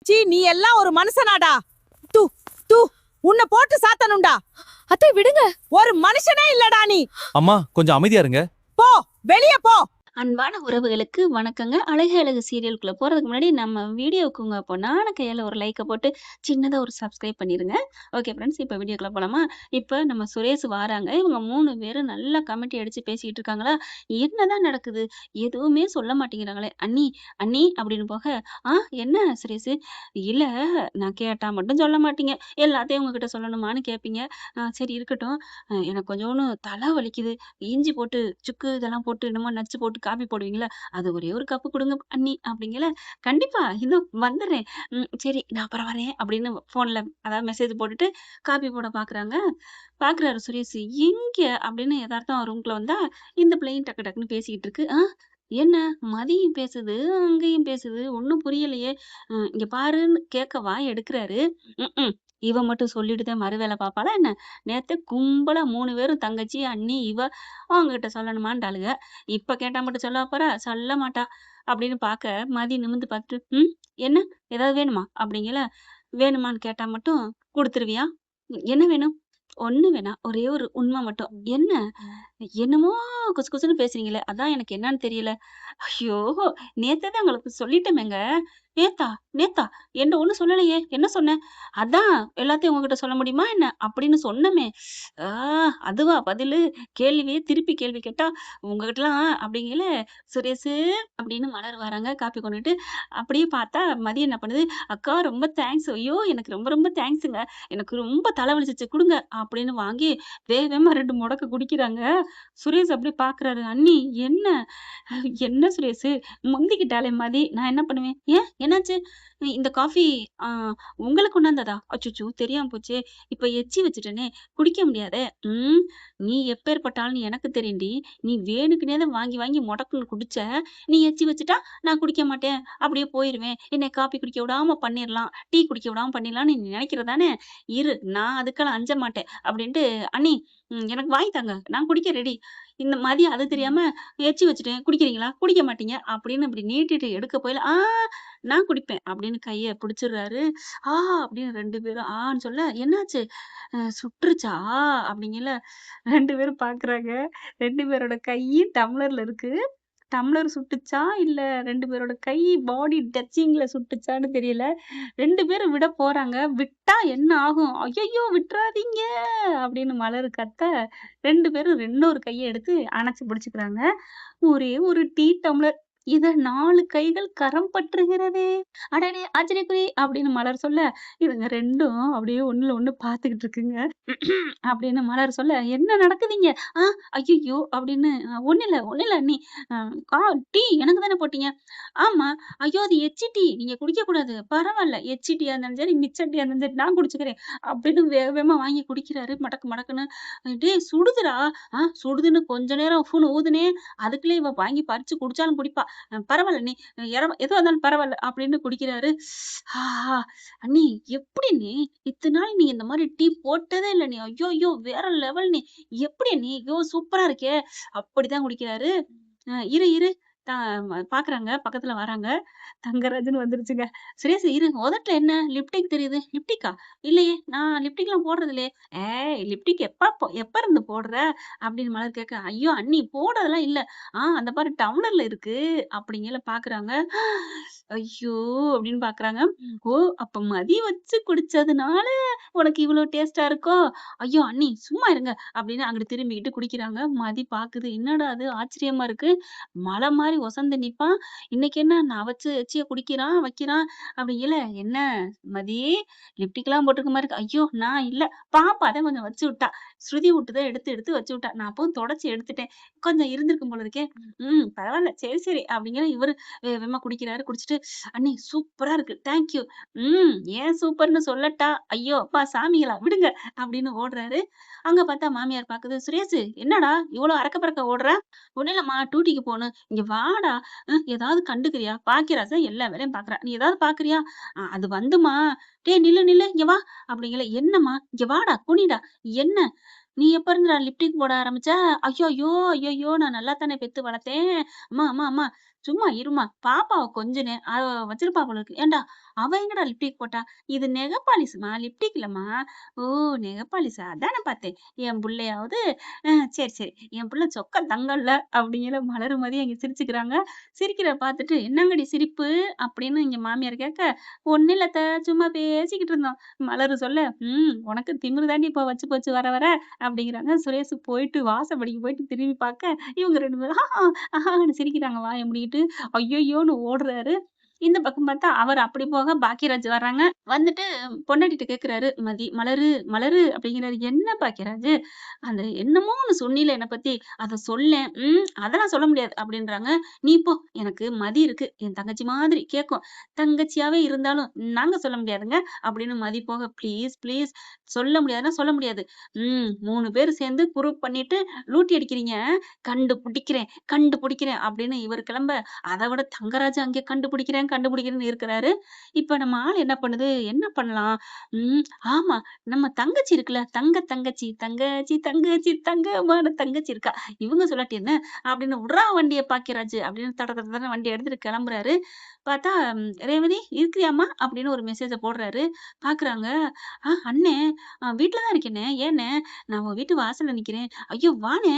சீ, நீ எல்லாம் ஒரு மனுஷனாடா? தூ தூ உன்னை போட்டு சாத்தணும்டா. அத்தை விடுங்க. ஒரு மனுஷனே இல்லடா நீ. அம்மா கொஞ்சம் அமைதியா இருங்க. போ, வெளிய போ. அன்பான உறவுகளுக்கு வணக்கங்க. அழகு அழகு சீரியலுக்குள்ள போறதுக்கு முன்னாடி நம்ம வீடியோக்குங்க பொண்ணான கையால ஒரு லைக்க போட்டு சின்னதா ஒரு சப்ஸ்கிரைப் பண்ணிருங்க. ஓகே ஃப்ரெண்ட்ஸ், இப்ப வீடியோக்குள்ள போலாமா? இப்ப நம்ம சுரேஷ் வாராங்க. இவங்க 3 பேரும் நல்லா கமெண்டி அடிச்சு பேசிக்கிட்டு இருக்காங்களா? என்னதான் நடக்குது? எதுவுமே சொல்ல மாட்டேங்கிறாங்களே. அண்ணி, அண்ணி அப்படின்னு போக, ஆ என்ன சுரேஷு? இல்ல, நான் கேட்டா மட்டும் சொல்ல மாட்டீங்க. எல்லாத்தையும் உங்ககிட்ட சொல்லணுமான்னு கேட்பீங்க. சரி இருக்கட்டும். எனக்கு கொஞ்சோன்னு தலை வலிக்குது. இஞ்சி போட்டு சுக்கு இதெல்லாம் போட்டு என்னமோ நச்சு போட்டு காப்பி போடுவீங்கல்ல, அது ஒரே ஒரு கப்பு குடுங்க அண்ணி அப்படிங்கல. கண்டிப்பா இதோ வந்துடுறேன். சரி நான் அப்புறம் வரேன் அப்படின்னு ஃபோன்ல அதாவது மெசேஜ் போட்டுட்டு காப்பி போட பாக்குறாங்க. பாக்குறாரு சுரேஷ். எங்க அப்படின்னு எதார்த்தம் ரூம்குள்ள வந்தா இந்த பிள்ளையும் டக்கு டக்குன்னு பேசிக்கிட்டு இருக்கு. என்ன மதியம் பேசுது, அங்கேயும் பேசுது, ஒண்ணும் புரியலையே. இங்க பாருன்னு கேட்க வாய் எடுக்குறாரு. ம்ம். இவ மட்டும் சொல்லிட்டு தான் மறு வேலை பாப்பாளா என்ன? நேத்து கும்பலா 3 பேரும் தங்கச்சி, அண்ணி, இவ அவங்ககிட்ட சொல்லணுமான்ட்டாளுக. இப்ப கேட்டா மட்டும் சொல்லவா போறா? சொல்ல மாட்டா. அப்படின்னு பாக்க மதி நிமிர்ந்து பார்த்துட்டு, என்ன? ஏதாவது வேணுமா? அப்படிங்கல. வேணுமான்னு கேட்டா மட்டும் குடுத்துருவியா? என்ன வேணும்? ஒண்ணும் வேணாம். ஒரே ஒரு உண்மை மட்டும். என்ன? என்னமோ குசு குசுன்னு பேசுறீங்களே, அதான் எனக்கு என்னன்னு தெரியல. ஐயோ! நேத்தே தான் உங்களுக்கு சொல்லிட்டோமேங்க. நேத்தா? நேத்தா? என்ட்ட ஒண்ணும் சொல்லலையே. என்ன சொன்னேன்? அதான் எல்லாத்தையும் உங்ககிட்ட சொல்ல முடியுமா என்ன? அப்படின்னு சொன்னமே. ஆ அதுவா பதிலு? கேள்வியே திருப்பி கேள்வி கேட்டா, உங்ககிட்டலாம் அப்படிங்கல. சுரேஷு அப்படின்னு மலர் வராங்க காப்பி கொண்டுட்டு. அப்படியே பார்த்தா மதி என்ன பண்ணுது, அக்கா ரொம்ப தேங்க்ஸ். ஐயோ! எனக்கு ரொம்ப ரொம்ப தேங்க்ஸுங்க. எனக்கு ரொம்ப தலை வலிச்சுச்சு குடுங்க அப்படின்னு வாங்கி வேக வேகமா 2 மொடக்கு குடிக்கிறாங்க. சுரேஷ் அப்படியே பார்க்குறாரு. அண்ணி என்ன? என்ன சுரேஷு? முந்திக்கிட்டாளே மதி. நான் என்ன பண்ணுவேன்? ஏன் என்னாச்சு? இந்த காஃபி ஆ உங்களுக்கு கொண்டாந்ததா? அச்சச்சோ! தெரியாம போச்சே! இப்ப எச்சி வச்சுட்டேனே! குடிக்க முடியாதே! நீ எப்பேர்ப்பட்ட ஆள்ன்னு எனக்கு தெரியும்டி. நீ வேணுக்குன்னே தான் வாங்கி வாங்கி மொடக்குன்னு குடிச்ச. நீ எச்சி வச்சுட்டா, நான் குடிக்க மாட்டேன். அப்படியே போயிருவேன். என்னை காப்பி குடிக்க விடாம பண்ணிறலாம். டீ குடிக்க விடாம பண்ணிடலாம்னு நீ நினைக்கிற தானே? இரு, நான் அதுக்கெல்லாம் அஞ்ச மாட்டேன். அப்படின்ட்டு, அண்ணி எனக்கு வாங்கி தாங்க. நான் குடிக்க ரெடி. இந்த மதியம் அது தெரியாம எச்சி வச்சுட்டேன். குடிக்கிறீங்களா? குடிக்க மாட்டீங்க. அப்படின்னு இப்படி நீட்டிட்டு எடுக்க போயில, நான் குடிப்பேன் அப்படின்னு கைய பிடிச்சிடுறாரு. ஆ அப்படின்னு 2 பேரும் ஆன்னு சொல்ல, என்னாச்சு? சுட்டுருச்சா? அப்படிங்கல. 2 பேரும் பார்க்குறாங்க. 2 பேரோட கையும் டம்ளர்ல இருக்கு. டம்ளர் சுட்டுச்சா? இல்ல 2 பேரோட கை பாடி டச்சிங்ல சுட்டுச்சான்னு தெரியல. 2 பேரும் விட போறாங்க. விட்டா என்ன ஆகும்? "ஐயய்யோ! விட்றாதீங்க!" அப்படின்னு மலர் கத்த, 2 பேரும் இன்னொரு கைய எடுத்து அணைச்சு பிடிச்சுக்கிறாங்க. ஒரே ஒரு டீ டம்ளர். இத 4 கைகள் கரம் பற்றுகிறதே! அடடே! ஆச்சரியக்குறி! அப்படின்னு மலர் சொல்ல, இதுங்க 2ம் அப்படியே ஒண்ணுல ஒண்ணு பார்த்துக்கிட்டு இருக்குங்க. அப்படின்னு மலர் சொல்ல, "என்ன நடக்குதுங்க?" "ஆ ஐயய்யோ!" அப்படின்னு, ஒண்ணும் இல்ல அண்ணி. அ கா டீ எனக்கு தானே போட்டீங்க." "ஆமா." "ஐயோ! அது எச்சி டீ. நீங்க குடிக்கக்கூடாது." "பரவால்ல. எச்சி டீயா இருந்தாலும் சரி, மிச்ச டீயா இருந்தாலும் சரி, நான் குடிச்சுக்கிறேன்." அப்படின்னு வேக வேகமா வாங்கி குடிக்கிறாரு மடக்கு மடக்குன்னு. "டேய் சுடுதுடா." சுடுதுன்னு கொஞ்ச நேரம் உஃப்ன்னு ஊதுனேன். அதுக்குள்ளே இவ வாங்கி பறிச்சு குடிச்சாலும் குடிப்பா. பரவால்ல அண்ணி. எதுவா இருந்தாலும் பரவால்ல." அப்படின்னு குடிக்கிறாரு. ஆஹா! "அண்ணி எப்படி அண்ணி? இத்தன நாள் நீ இந்த மாரி டீ போட்டதே இல்ல அண்ணி. ஐய்யய்யோ! வேற லெவல் அண்ணி. எப்படி அண்ணி? ஐயோ! சூப்பரா இருக்கே!" அப்படிதான் குடிக்கிறாரு. இரு இரு த பாக்குறாங்க. பக்கத்துல வராங்க. தங்கராஜ்ன்னு வந்துருச்சுங்க. சுரேஷ் இரு, உதட்டுல என்ன லிப்டிக் தெரியுது. லிப்டிக்கா? இல்லையே! நான் லிப்டிக்லாம் போடுறது இல்லையே. ஏய் லிப்டிக் எப்ப இருந்து போடுற? அப்படின்னு மலர் கேட்க, ஐயோ! அண்ணி போடுறதெல்லாம் இல்ல. அந்த பாரு டம்ளர்ல இருக்கு. அப்படிங்கையில பாக்குறாங்க. ஐயோ! அப்படின்னு பாக்குறாங்க. ஓ! அப்ப மதி வச்சு குடிச்சதுனால உனக்கு இவ்ளோ டேஸ்ட்டா இருக்கோ? ஐயோ! அண்ணி சும்மா இருங்க. அப்படின்னு அங்கிட்டு திரும்பிக்கிட்டு குடிக்கிறாங்க. மதி பாக்குது. என்னடா இது ஆச்சரியமா இருக்கு. மலை மாரி ஒசந்து நிப்பான். இன்னைக்கு என்ன நான் வச்சு எச்சிய குடிக்கிறான், வைக்கிறான் அப்படிங்கையில, என்ன மதி லிப்டிக்லாம் போட்டிருக்க மாரி இருக்கு. ஐயோ! நான் இல்ல. பாப்பா தான் கொஞ்சம் வச்சு விட்டா. ஸ்ருதி விட்டு தான் எடுத்து எடுத்து வச்சு விட்டா. நான் அப்பவும் தொடச்சு எடுத்துட்டேன். கொஞ்சம் இருந்திருக்கும் போல இருக்கே. பரவால்ல. சரி, சரி அப்படிங்கிற இவரு வேகமா குடிக்கிறாரு. குடிச்சிட்டு, அண்ணி சூப்பரா இருக்கு. Thank you. ஏன் சூப்பர்ன்னு சொல்லட்டா? ஐயோ! அப்பா சாமிகளா விடுங்க அப்படின்னு ஓடுறாரு. அங்க பார்த்தா மாமியார் பாக்குது. சுரேஷு என்னடா இவ்ளோ அரக்க பறக்க ஓடுற? ஒண்ணும் இல்லம்மா டியூட்டிக்கு போணும். இங்க வாடா. ஏதாவது கண்டுக்கிறியா? பாக்கியராஜ் தான் எல்லா வேலையும் பாக்குறா. நீ ஏதாவது பாக்குறியா? அது வந்துமா, டேய் நில்லு நில்லு இங்க வா அப்படிங்கல. என்னம்மா? இங்க வாடா குனிடா. என்ன? நீ எப்ப இருந்துடா லிப்டிக் போட ஆரம்பிச்ச? ஐய்யய்யோ! ஐய்யய்யோ! நான் நல்லா தானே பெத்து வளர்த்தேன். அம்மா அம்மா அம்மா சும்மா இரும்மா, பாப்பாவ கொஞ்சுனேன். அவ வச்சிருப்பா போல இருக்கு. ஏன்டா அவ எங்கடா லிப்டிக் போட்டா? இது நெக பாலிஷ்மா, லிப்டிக் இல்லம்மா. ஓ! நெக பாலிஷா? அதானே பார்த்தேன். என் புள்ளையாவது சரி, சரி. என் புள்ள சொக்க தங்கம்ல அப்படிங்கிற மலர்மதி அங்க சிரிச்சுக்கிறாங்க. சிரிக்கிறத பார்த்துட்டு, "என்னங்கடி சிரிப்பு?" அப்படின்னு எங்க மாமியார் கேட்க, "ஒண்ணும் இல்ல அத்த, சும்மா பேசிக்கிட்டு இருந்தோம்." மலரு சொல்ல, உனக்கு திமிரு தாண்டி இப்போ வச்சு போச்சு வர வர." அப்படிங்கிறாங்க. சுரேஷ் போயிட்டு வாசப்படிக்கு போயிட்டு திரும்பி பார்க்க, இவங்க 2 பேரும் ஆஹான்னு சிரிக்கிறாங்க வாய மூடிக்கிட்டு. ஐயய்யோன்னு ஓடுறாரு. இந்த பக்கம் பார்த்தா, அவர் அப்படி போக பாக்கியராஜ் வர்றாங்க. வந்துட்டு பொண்டாட்டிட்ட கேட்கிறாரு, "மலரு, மலரு" அப்படிங்கிறாரு. "என்ன பாக்கியராஜ்? அந்த என்னமோ ஒண்ணு சொன்னீல என்ன பத்தி, அத சொல்லேன்." அதெல்லாம் சொல்ல முடியாது." அப்படின்றாங்க. "நீ போ, எனக்கு மதி இருக்கு. என் தங்கச்சி மாதிரி கேட்கும். தங்கச்சியாவே இருந்தாலும் நாங்க சொல்ல முடியாதுங்க." அப்படின்னு மதி போக, "ப்ளீஸ், ப்ளீஸ் சொல்ல முடியாதுன்னா சொல்ல முடியாது. 3 பேர் சேர்ந்து குரூப் பண்ணிட்டு லூட்டி அடிக்கிறீங்க. கண்டுபிடிக்கிறேன், கண்டுபிடிக்கிறேன்." அப்படின்னு இவரு கிளம்ப, அத விட தங்கராஜ் அங்கே கண்டுபிடிக்கிறேன், கண்டுபிடிக்கிறேன்னு இருக்கிறாரு. இப்ப நம்ம ஆள் என்ன பண்ணுது? என்ன பண்ணலாம்? ம் ஆமா, நம்ம தங்கச்சி இருக்குல்ல, தங்கச்சி, தங்கச்சி, தங்கச்சி, தங்கமான தங்கச்சி இருக்கா. இவங்க சொல்லாட்டி என்ன? அப்படின்னு "உட்றா வண்டிய பாக்கியராஜ்" அப்படின்னு தட தட தடன்னு வண்டிய எடுத்துட்டு கிளம்புறாரு. பார்த்தா, "ரேவதி இருக்கிறியாம்மா?" அப்படின்னு ஒரு மெசேஜ போடுறாரு. பார்க்குறாங்க. அண்ணே, வீட்ல தான் இருக்கேண்ணே. ஏண்ணே? நான் உன் வீட்டு வாசல்ல நிக்கிறேன்." "ஐயோ! வாண்ணே."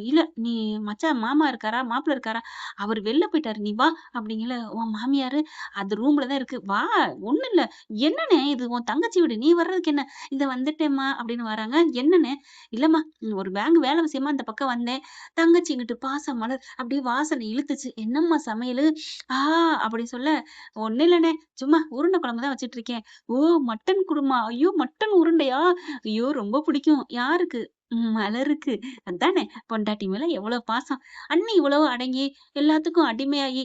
இல்ல நீ மச்சான் மாமா இருக்காரா? மாப்பிள இருக்காரா? அவரு வெளில போயிட்டாரு. நீ வா." அப்படிங்கல. "உன் மாமியாரு அது ரூம்ல தான் இருக்கு. வா, ஒண்ணும் இல்ல." "என்னண்ணே இது உன் தங்கச்சி வீடு. நீ வர்றதுக்கு என்ன?" "இந்தா வந்துட்டேன்ம்மா." அப்படின்னு வராங்க. "என்னண்ணே?" "இல்லம்மா, ஒரு பேங்க் வேலை விஷயமா இந்த பக்கம் வந்தேன். தங்கச்சி இங்கிட்டு பாச மலர் அப்படியே வாசல்ல இழுத்துச்சு. என்னம்மா சமையலு?" "ஆ" அப்படி சொல்ல, "ஒண்ணும் இல்லண்ணே, சும்மா உருண்டை குழம்பு தான் வச்சுட்டு இருக்கேன்." "ஓ! மட்டன் குருமா. ஐயோ! மட்டன் உருண்டையா? ஐயோ! ரொம்ப பிடிக்கும்." "யாருக்கு?" "மலருக்கு." அதானே பொண்டாட்டி மேல எவ்வளோ பாசம். அண்ணி இவ்வளவு அடங்கி, எல்லாத்துக்கும் அடிமையாகி,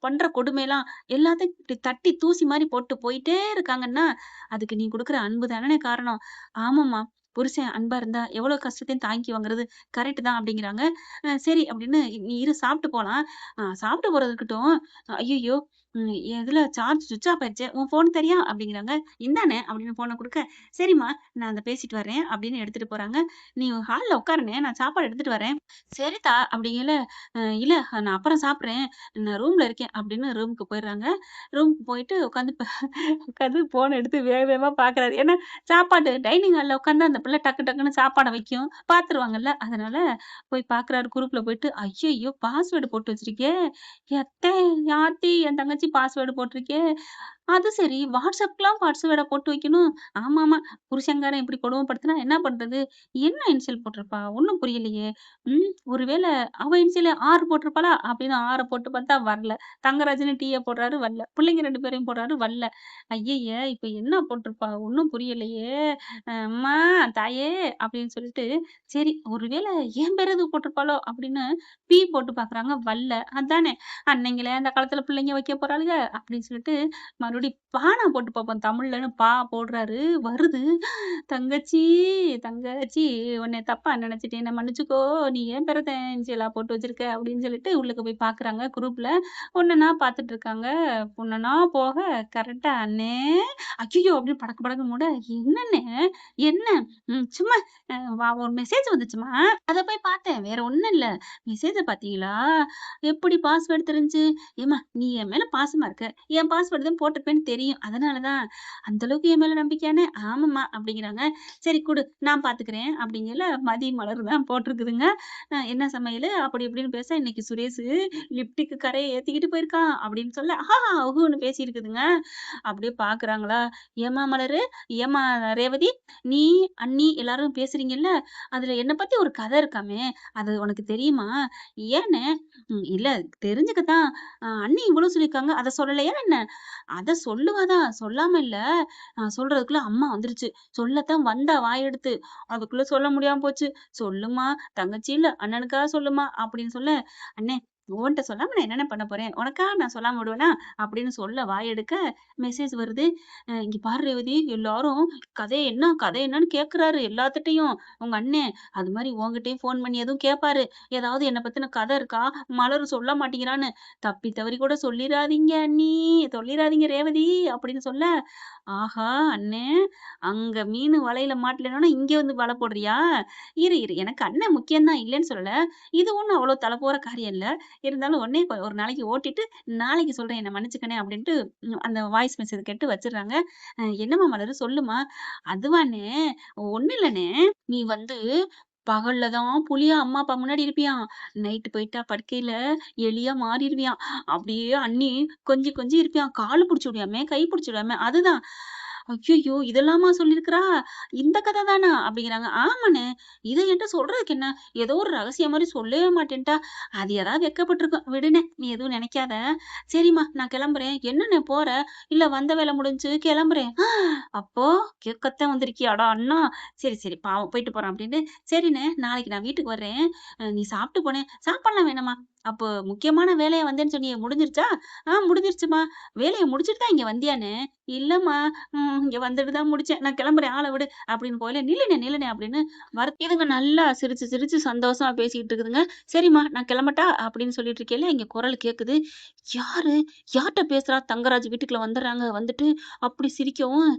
பண்ற கொடுமைலாம் எல்லாத்தையும் இப்டி தட்டி தூசி மாரி போட்டு போயிட்டே இருக்காங்கன்னா, அதுக்கு நீ குடுக்குற அன்பு தானே காரணம். "ஆமாம்மா, புருஷன் அன்பா இருந்தா எவ்வளோ கஷ்டத்தையும் தாங்கி வாங்குறது கரெக்ட் தான்." அப்படிங்கிறாங்க. சரி அப்படின்னு, "நீ இரு சாப்பிட்டு போலாம்." சாப்பிட்டு போறது இருக்கட்டும். ஐய்யய்யோ! இதுல சார்ஜ் ஸ்விட்ச் ஆஃப் ஆயிருச்சே. உன் ஃபோன் தரியா?" அப்படிங்கிறாங்க. "இந்தாண்ணே" அப்படின்னு ஃபோன குடுக்க, "சரிம்மா, நான் அத பேசிட்டு வரேன்." அப்படின்னு எடுத்துட்டு போறாங்க. "நீ ஹால்ல உட்காருண்ணே, நான் சாப்பாடு எடுத்துட்டு வரேன்." "சரித்தா" அப்படிங்கல. இல்ல நான் அப்புறம் சாப்பிடுறேன். நான் ரூம்ல இருக்கேன்." அப்படின்னு ரூமுக்கு போயிடுறாங்க. ரூமுக்கு போயிட்டு உட்காந்து ஃபோன் எடுத்து வேக வேகமா பார்க்குறாரு. ஏன்னா, சாப்பாடு டைனிங் ஹால்ல உட்காந்தா அந்த பிள்ளை டக்கு டக்குன்னு சாப்பாட வைக்கும். பார்த்துருவாங்கல்ல. அதனால போய் பார்க்குறாரு குரூப்ல போயிட்டு. ஐய்யய்யோ! பாஸ்வேர்டு போட்டு வச்சிருக்கே. எத்தே யாத்தி என் தங்கச்சி பாஸ்வேர்டு போட்டிருக்கே. அது சரி. WhatsAppலாம் பாஸ்வேர்டா போட்டு வைக்கணும். ஆமாமா. புருஷன்காரன் இப்படி கொடுமைப்படுத்துனா என்ன பண்றது? என்ன இனிஷியல் போட்டிருப்பா? ஒண்ணும் புரியலையே. ஒருவேள அவ இனிஷியல் ஆர் போட்டிருப்பாளா? அப்படின்னு ஆர போட்டு பார்த்தா வரல. தங்கராஜ்ன்னு டீய போடுறாரு வரல. பிள்ளைங்க 2 பேரையும் போடுறாரு வரல. ஐயய்ய! இப்ப என்ன போட்டிருப்பா? ஒண்ணும் புரியலையே. அம்மா, தாயே அப்படின்னு சொல்லிட்டு, சரி ஒருவேள என் பேர் எதுவும் போட்டிருப்பாளோ அப்படின்னு போட்டு பார்க்குறாங்க வரல. அதானே அன்னைங்களே அந்த காலத்துல பிள்ளைங்க வைக்க போறாளுக அப்படின்னு சொல்லிட்டு மறுபடியும் பானா போட்டு பார்ப்போம் தமிழ்லன்னு போடுறாரு. வருது. "தங்கச்சி, தங்கச்சி உன்னைய தப்பா நெனச்சுட்டேன். என்ன மன்னிச்சுக்கோ. நீ ஏன் பேர தான் இனிஷியலா போட்டு வச்சிருக்க." அப்படின்னு சொல்லிட்டு உள்ளுக்க போய் பார்க்குறாங்க குரூப்ல. ஒண்ணொன்னா பார்த்துட்டு இருக்காங்க. ஒண்ணொன்னா போக கரெக்ட்டா "அண்ணே." ஐய்யய்யோ! அப்படின்னு படக்கு படக்குன்னு மூட, "என்னண்ணே? என்ன?" சும்மா ஒரு மெசேஜ் வந்துச்சும்மா. அத போய் பார்த்தேன். வேற ஒண்ணும் இல்ல. மெசேஜ பார்த்தீங்களா? எப்படி பாஸ்வேர்ட் தெரிஞ்சு?" "ஏம்மா, நீ என் மேல பாசமா இருக்க. என் பாஸ்வேர்டு தான் போட்டிருப்பேன்னு தெரியும். அதனால தான்." "அந்த அளவுக்கு என் மேல நம்பிக்கையானே?" "ஆமாம்மா." அப்படிங்கிறாங்க. "சரி குடு, நான் பார்த்துக்கிறேன்." அப்படிங்கல மதி மலர் தான் போட்டிருக்குதுங்க. "என்ன சமையலு?" அப்படி இப்படின்னு பேச, "இன்னைக்கு சுரேஷு லிப்டிக்கு கரைய ஏத்திக்கிட்டு போயிருக்கான்." அப்படின்னு சொல்ல, ஊன்னு பேசியிருக்குதுங்க. அப்படியே பார்க்குறாங்களா, "ஏம்மா மலரு, ஏம்மா ரேவதி, நீ, அண்ணி எல்லாரும் பேசுறீங்கல்ல, அதுல என்ன பத்தி ஒரு கதை இருக்காமே, அது உனக்கு தெரியுமா?" "ஏண்ணே?" இல்ல தெரிஞ்சுக்க தான். அண்ணி இவ்வளோ சொல்லியிருக்காங்க. அத சொல்லலையா என்ன?" "அத சொல்லுவா தான். சொல்லாம இல்ல. சொல்றதுக்குள்ள அம்மா வந்துருச்சு. சொல்லத்தான் வந்தா வாயெடுத்து. அதுக்குள்ள சொல்ல முடியாம போச்சு. சொல்லுமா, தங்கச்சி இல்ல, அண்ணனுக்காக சொல்லுமா." அப்படின்னு சொல்ல, "அண்ணே, உன்ட்ட சொல்லாம நான் என்னண்ணே பண்ண போறேன்? உனக்கா நான் சொல்லாம விடுவேனா?" அப்படின்னு சொல்ல வாயெடுக்க மெசேஜ் வருது. "இங்க பாரு ரேவதி, எல்லாரும் கதை என்னன்னு கேட்குறாரு எல்லாத்துட்டயும். உங்க அண்ணே. அது மாரி உன்கிட்டயும் ஃபோன் பண்ணி எதுவும் கேட்பாரு. ஏதாவது என்ன பத்தின கதை இருக்கா? மலரு சொல்ல மாட்டேங்கிறான்னு. தப்பி தவறி கூட சொல்லிறாதீங்க அண்ணி, சொல்லிறாதீங்க ரேவதி." அப்படின்னு சொல்ல, "ஆஹா! அண்ணே, அங்க மீனு வலையில மாட்டலன்னோனே, இங்க வந்து வலை போடுறியா? இரு, இரு. எனக்கு அண்ணன் முக்கியம் தான் இல்லன்னு சொல்லல. இது ஒண்ணும் அவ்வளோ தல போற காரியம் இல்ல. இருந்தாலும் உடனே ஒரு நாளைக்கு ஓட்டிட்டு, நாளைக்கு சொல்றேன் என்ன மன்னிச்சுக்கண்ணே அப்படின்ட்டு அந்த வாய்ஸ் மெசேஜ் கேட்டு வச்சுடுறாங்க. என்னம்மா மலரு சொல்லுமா? அதுவாண்ணே, ஒண்ணும் இல்லண்ணே. நீ வந்து பகல்ல தான் புலியா அம்மா, அப்பா முன்னாடி இருப்பியாம். நைட்டு போயிட்டா படுக்கையில எலியா மாறிருவியாம். அப்படியே அண்ணி கொஞ்சி கொஞ்சி இருப்பியாம். காலு புடிச்சு விடுவியாமே, கை புடிச்சு விடுவியாமே. அதுதான். ஐய்யய்யோ! இதெல்லாமா சொல்லியிருக்கிறா? இந்த கதை தானா? அப்படிங்கிறாங்க. ஆமாண்ணே. இத என்ட்ட சொல்றதுக்கு என்ன? ஏதோ ஒரு ரகசியம் மாரி சொல்லவே மாட்டேன்ட்டா. அது ஏதாவது வெட்கப்பட்டுருக்கும். விடுண்ணே. நீ எதுவும் நெனைக்காத. சரிம்மா நான் கிளம்புறேன். என்னண்ணே போற? இல்ல வந்த வேலை முடிஞ்சுச்சு கிளம்புறேன். அப்போ கேட்கத்தான் வந்திருக்கியாடா அண்ணா? சரி, சரி பாவம் போயிட்டு போறான் அப்படின்ட்டு, சரிண்ணே நாளைக்கு நான் வீட்டுக்கு வர்றேன். நீ சாப்பிட்டு போண்ணே. சாப்பாடுலாம் வேணாம்மா. அப்போ முக்கியமான வேலையா வந்தேன்னு சொன்னியே முடிஞ்சிருச்சா? முடிஞ்சிருச்சும்மா. வேலைய முடிச்சுட்டு தான் இங்க வந்தியாண்ணே? இல்லம்மா. இங்க வந்துட்டு தான் முடிச்சேன். நான் கிளம்புறேன் ஆள விடு அப்படின்னு போயில, நில்லுண்ணே நில்லுண்ணே அப்படின்னு இதுங்க நல்லா சிரிச்சு சிரிச்சு சந்தோஷமா பேசிக்கிட்டு இருக்குதுங்க. சரிம்மா நான் கிளம்பட்டா அப்படின்னு சொல்லிட்டு இருக்கையில இங்க குரல் கேக்குது. யாரு? யார்ட்ட பேசுறா? தங்கராஜ் வீட்டுக்குள்ள வந்துடுறாங்க. வந்துட்டு அப்படி சிரிக்கவும்,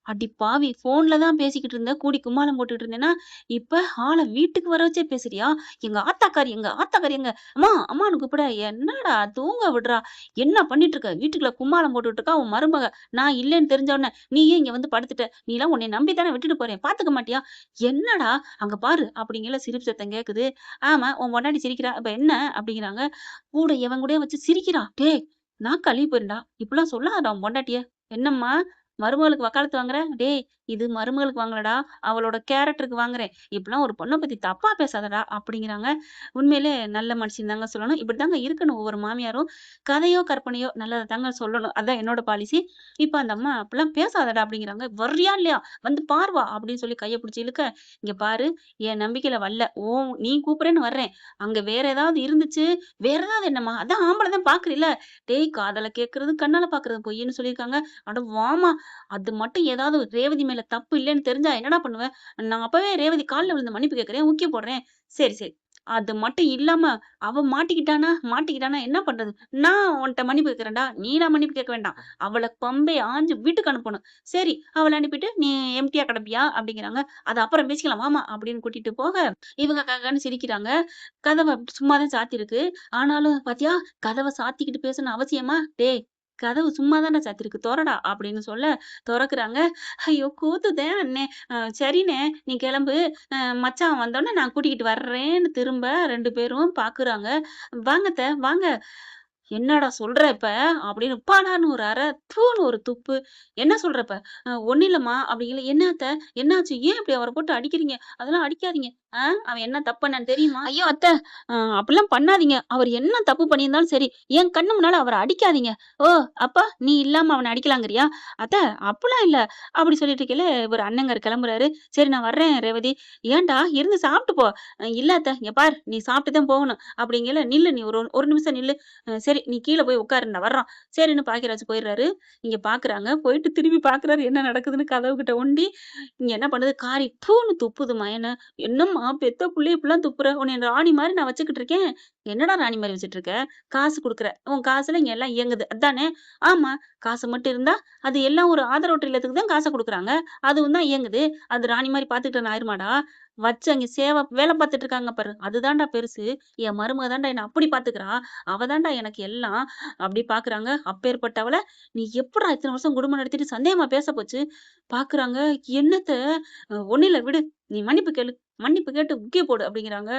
அடி பாவி! ஃபோன்ல தான் பேசிக்கிட்டு இருந்த. கூடி கும்மாளம் போட்டுட்டு இருந்தேன்னா, இப்ப ஆள வீட்டுக்கு வர வச்சே பேசுறியா? எங்க ஆத்தாக்காரி எங்க? ஆத்தாக்காரி எங்க? அம்மா அம்மான்னு கூப்பிட. என்னடா தூங்க விடுறா! என்ன பண்ணிட்டு இருக்க? வீட்டுக்குள்ள கும்மாளம் போட்டுட்டு இருக்கா உன் மருமக. நான் இல்லன்னு தெரிஞ்ச உடனே, நீ ஏன் இங்க வந்து படுத்துட்ட? நீலாம் உன்னைய நம்பி தானே விட்டுட்டு போறேன். பாத்துக்க மாட்டியா? என்னடா? அங்க பாரு அப்படிங்கையில சிரிப்பு சத்தம் கேக்குது. ஆமா உன் பொண்டாட்டி சிரிக்கிறா. அப்ப என்ன? அப்படிங்கிறாங்க. கூட எவன் கூடயோ வச்சு சிரிக்கிறா. டேய்! நாக்கு அழுகி போயிரும்டா. இப்படிலாம் சொல்லாதடா உன் பொண்டாட்டிய. என்னம்மா? மருமகளுக்கு வக்காலத்து வாங்குற? டேய்! இது மருமகளுக்கு வாங்கலடா. அவளோட கேரக்டருக்கு வாங்குறேன். இப்படிலாம் ஒரு பொண்ண பத்தி தப்பா பேசாதடா! அப்படிங்கிறாங்க. உண்மையிலே நல்ல மனுஷின்னு தாங்க சொல்லணும். இப்படித்தாங்க இருக்கணும் ஒவ்வொரு மாமியாரும். கதையோ, கற்பனையோ நல்லத தாங்க சொல்லணும். அதான் என்னோட பாலிசி. இப்ப அந்த அம்மா அப்படிலாம் பேசாதடா! அப்படிங்கிறாங்க. வர்றியா இல்லையா? வந்து பார் வா! அப்படின்னு சொல்லி கைய பிடிச்சு இழுக்க, இங்க பாரு என் நம்பிக்கையில வரல. நீ கூப்பிடுறேன்னு வர்றேன். அங்க வேற ஏதாவது இருந்துச்சு, வேற ஏதாவது என்னம்மா? அதான் ஆம்பள தான் பாக்குறீல்ல. டேய்! காதால கேட்கிறதும், கண்ணால பாக்குறதும் பொய்ன்னு சொல்லியிருக்காங்க. அட வாம்மா! அது மட்டும் ஏதாவது ரேவதி மேல தப்பு இல்லன்னு தெரிஞ்சா என்னடா பண்ணுவ? நான் அப்பவே ரேவதி கால்ல விழுந்து மன்னிப்பு கேட்கிறேன். ஊக்கி போடுறேன். சரி, சரி. அது மட்டும் இல்லாம அவ மாட்டிக்கிட்டானா என்ன பண்றது? நான் உன்ட்ட மன்னிப்பு கேட்கிறேன்டா. நீலாம் மன்னிப்பு கேட்க வேண்டாம். அவள பம்பை ஆஞ்சு வீட்டுக்கு அனுப்பணும். சரி, அவள அனுப்பிட்டு நீ எம்ப்டியா கிடப்பியா? அப்படிங்கிறாங்க. அது அப்புறம் பேசிக்கலாம் வாம்மா அப்படின்னு கூட்டிட்டு போக, இவங்க ககன்னு சிரிக்கிறாங்க. கதவ சும்மா தான் சாத்தியிருக்கு. ஆனாலும் பாத்தியா, கதவ சாத்திக்கிட்டு பேசணும் அவசியமா? டேய்! கதவு சும்மா தானே சாத்தியிருக்கு. தொறடா அப்படின்னு சொல்ல, தொறக்குறாங்க. ஐயோ! கூத்துதே அண்ணே. சரிண்ணே நீ கிளம்பு. மச்சான் வந்தோனே நான் கூட்டிக்கிட்டு வர்றேன்னு திரும்ப 2 பேரும் பாக்குறாங்க. வாங்க அத்த வாங்க. என்னடா சொல்ற இப்ப? அப்படின்னு அப்பாடான்னு ஒரு அறை, தூன்னு ஒரு துப்பு. என்ன சொல்ற இப்ப? ஒண்ணும் இல்லம்மா அப்படிங்கல. என்ன அத்த? என்னாச்சு? ஏன் இப்படி அவர போட்டு அடிக்கிறீங்க? அதெல்லாம் அடிக்காதீங்க. அவன் என்ன தப்பு பண்ணான்னு தெரியுமா? ஐயோ! அத்த அப்படிலாம் பண்ணாதீங்க. அவர் என்ன தப்பு பண்ணியிருந்தாலும் சரி, என் கண்ணு முன்னால அவர அடிக்காதீங்க. ஓ! அப்ப நீ இல்லாம அவன அடிக்கலாங்கிறியா? அத்த அப்படிலாம் இல்ல. அப்படி சொல்லிட்டு இருக்கையில இவரு அண்ணங்காரு கிளம்புறாரு. சரி நான் வர்றேன் ரேவதி. ஏன்டா இருந்து சாப்பிட்டு போ. இல்ல அத்த இங்க பாரு நீ சாப்பிட்டு தான் போகணும். அப்படிங்கையில நில்லு நீ ஒரு நிமிஷம் நில்லு. சரி நீ கீழ போய் உட்காரு நான் வர்றோம். சரின்னு பாக்கியராஜ் போயிடுறாரு. இங்க பாக்குறாங்க. போயிட்டு திரும்பி பாக்குறாரு என்ன நடக்குதுன்னு கதவுகிட்ட ஒண்டி, இங்க என்ன பண்ணுது காரி பூன்னு துப்புதும்மா என்ன. என்னம்மா பெத்த புள்ளைய இப்படிலாம் துப்புற? உன்னைய ராணி மாரி நான் வச்சுக்கிட்டு இருக்கேன். என்னடா ராணி மாரி வச்சுட்டு இருக்க? காசு குடுக்குற. உன் காசுல இங்க எல்லாம் இயங்குது. அதானே? ஆமா. காசு மட்டும் இருந்தா, அது எல்லாம் ஒரு ஆதரவற்ற இல்லத்துக்கு தான் காச குடுக்குறாங்க. அதுவும் தான் இயங்குது. அது ராணி மாரி பாத்துக்கிட்டு ஆயிருமாடா? வச்சு அங்க வேலை பாத்துட்டு இருக்காங்க பாரு. அதுதான்டா பெருசு. என் மருமக தான்டா என்ன அப்படி பாத்துக்கிறா. அவ தான்டா எனக்கு எல்லாம். அப்படி பாக்குறாங்க. அப்பேற்பட்டவள நீ எப்புட்றா இத்தன வருஷம் குடும்பம் நடத்திட்டு சந்தேகமா பேச போச்சு? பாக்குறாங்க. என்னத்த? ஒண்ணும் இல்ல விடு. நீ மன்னிப்பு கேளு. மன்னிப்பு கேட்டு உக்கி போடு அப்படிங்கிறாங்க.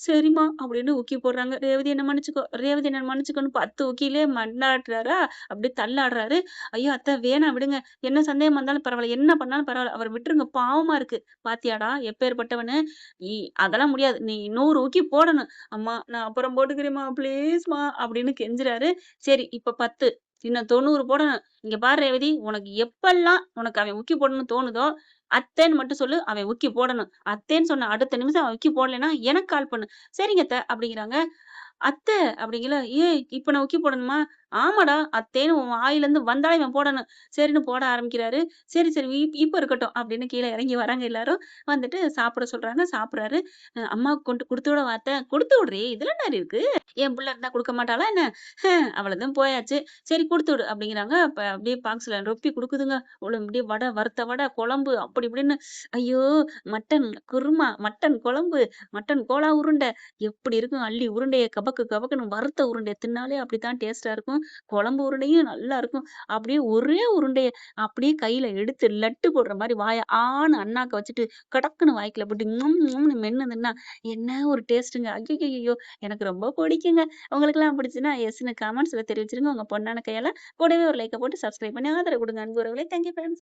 சரிம்மா அப்படின்னு உக்கி போடுறாங்க. ரேவதி என்ன மன்னிச்சுக்கோ, ரேவதி என்ன மன்னிச்சுக்கோன்னு 10 உக்கிலே மண்டாடுறாரா, அப்படியே தள்ளாடுறாரு. ஐயோ! அத்தை வேணாம் விடுங்க. என்ன சந்தேகமா இருந்தாலும் பரவால்ல. என்ன பண்ணாலும் பரவால்ல. அவர விட்டுருங்க. பாவமா இருக்கு. பாத்தியாடா எப்பேர்ப்பட்டவன்னு. நீ அதெல்லாம் முடியாது. நீ 100 ஊக்கி போடணும். அம்மா நான் அப்புறம் போட்டுக்கிறேன்ம்மா ப்ளீஸ்மா அப்படின்னு கெஞ்சுறாரு. சரி இப்ப 10 இன்னும் 90 போடணும். இங்க பாரு ரேவதி, உனக்கு எப்பல்லாம் உனக்கு அவன் உக்கி போடணும்னு தோணுதோ, அத்தேன்னு மட்டும் சொல்லு. அவன் உக்கி போடணும். அத்தேன்னு சொன்ன அடுத்த நிமிஷம் அவன் உக்கி போடலைன்னா எனக்கு கால் பண்ணு. சரிங்க அத்த அப்படிங்கிறாங்க. அத்த அப்படிங்கல, ஏய் இப்ப நான் உக்கி போடணுமா? ஆமாடா, அத்தேன்னு உன் வாயிலருந்து வந்தா இவன் போடணும். சரின்னு போட ஆரம்பிக்கிறாரு. சரி, சரி இப்ப இருக்கட்டும் அப்படின்னு கீழ இறங்கி வராங்க எல்லாரும். வந்துட்டு சாப்பிட சொல்றாங்க. சாப்பிடுறாரு. அம்மாவுக்கு கொண்டு குடுத்து விடவா அத்த? குடுத்து விடுறி. இதுல என்ன இருக்கு? என் புள்ள இருந்தா குடுக்க மாட்டாளா என்ன? அவ்வளதான் போயாச்சு. சரி குடுத்து விடு அப்படிங்கிறாங்க. அப்ப அப்படியே பாக்ஸ்ல ரொப்பி குடுக்குதுங்க. அப்படியே வடை, வறுத்த வடை, குழம்பு அப்படி இப்படின்னு. ஐயோ! மட்டன் குருமா, மட்டன் குழம்பு, மட்டன் கோலா உருண்டை எப்படி இருக்கும்? அள்ளி உருண்டைய கபக்கு கபக்குன்னு வறுத்த உருண்டைய தின்னாலே அப்படித்தான் டேஸ்ட்டா இருக்கும். குழம்பு உருண்டையும் நல்லா இருக்கும். அப்படியே ஒரே உருண்டைய அப்படியே கையில எடுத்து லட்டு போடுற மாரி வாய ஆன்னு அண்ணாக்க வச்சுட்டு கடக்குன்னு வாய்க்குள்ள போட்டு ம்ன்னு மென்னு தின்னா, என்ன ஒரு டேஸ்ட்டுங்க. ஐய்யய்யய்யோ! எனக்கு ரொம்ப பிடிக்குங்க. உங்களுக்கெல்லாம் பிடிச்சுன்னா, எஸ்ன்னு கமெண்ட்ஸ்ல தெரிவிச்சிருங்க. உங்க பொண்ணான கையால கூடவே ஒரு லைக்க போட்டு சப்ஸ்கிரைப் பண்ணி ஆதரவு குடுங்க அன்பு உறவுகளே. Thank you friends.